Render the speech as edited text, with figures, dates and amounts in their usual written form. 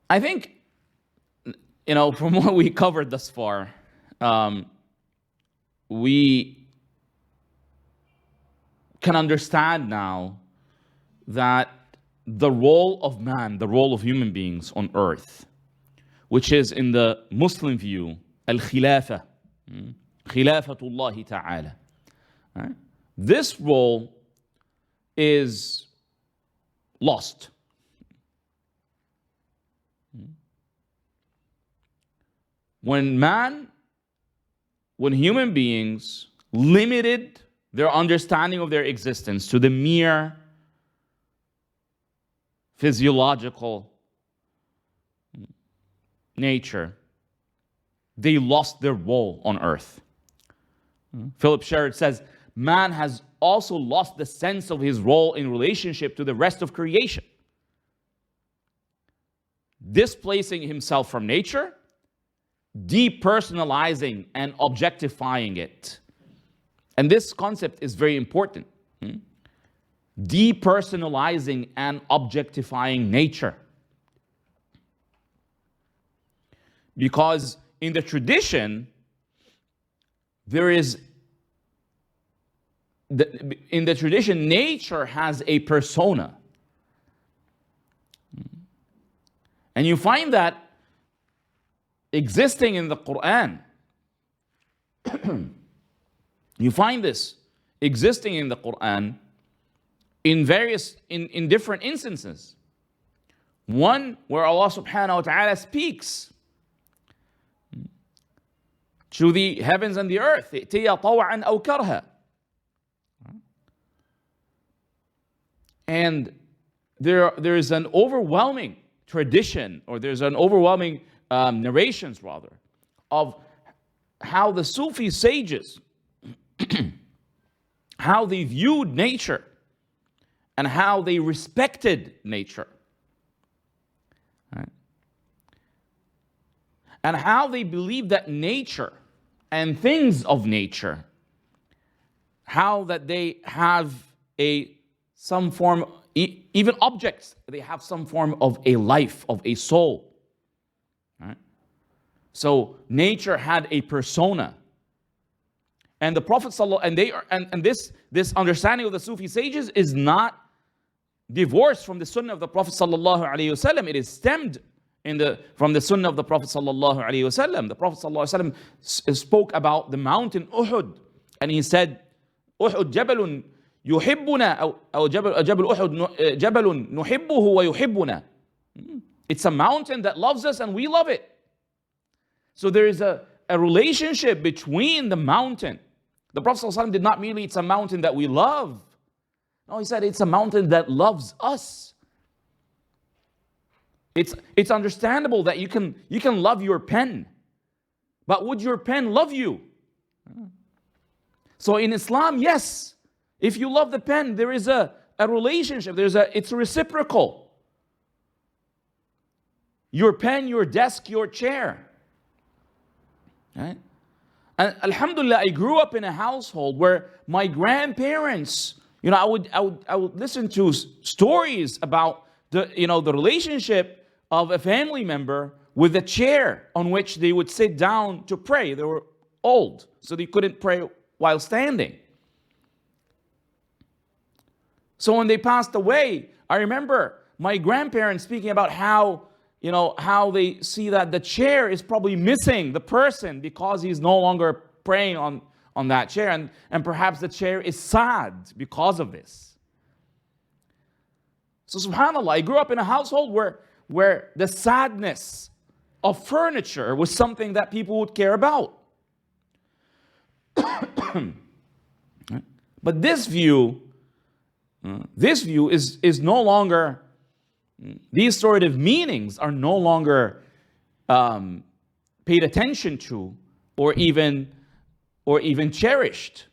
I think, from what we covered thus far, we can understand now that the role of man, the role of human beings on earth, which is in the Muslim view, al-khilafa, khilafatullah ta'ala. Right? This role is lost. When human beings limited their understanding of their existence to the mere physiological nature, they lost their role on earth. Philip Sherrod says, man has also lost the sense of his role in relationship to the rest of creation, displacing himself from nature, depersonalizing and objectifying it. And this concept is very important. Depersonalizing and objectifying nature. Because in the tradition, nature has a persona. And you find that existing in the Quran. You find this existing in the Quran in different instances. One where Allah subhanahu wa ta'ala speaks to the heavens and the earth, ائتيا طوعا أو كرها. And there is an overwhelming tradition, or there's an overwhelming narrations rather, of how the Sufi sages, how they viewed nature and how they respected nature. Right? And how they believed that nature and things of nature, how that they have some form, even objects, they have some form of a life, of a soul. Right? So nature had a persona. And the Prophet this understanding of the Sufi sages is not divorced from the Sunnah of the Prophet sallallahu alaihi wasallam. It is stemmed from the Sunnah of the Prophet sallallahu alaihi wasallam. The Prophet sallallahu alaihi wasallam spoke about the mountain Uhud, and he said, "Uhud jabalun yuhibbuna, or jabal Uhud jabalun nuhibbuhu wa yuhibbuna." It's a mountain that loves us and we love it. So there is a relationship between the mountain. The Prophet ﷺ did not mean it's a mountain that we love. No, he said it's a mountain that loves us. It's understandable that you can love your pen, but would your pen love you? So in Islam, yes, if you love the pen, there is a relationship. It's reciprocal. Your pen, your desk, your chair. Right? And alhamdulillah, I grew up in a household where my grandparents, I would listen to stories about the relationship of a family member with a chair on which they would sit down to pray. They were old, so they couldn't pray while standing. So when they passed away, I remember my grandparents speaking about how they see that the chair is probably missing the person because he's no longer praying on that chair, and perhaps the chair is sad because of this. So subhanAllah, I grew up in a household where the sadness of furniture was something that people would care about. But this view is no longer, these sort of meanings are no longer paid attention to or even cherished.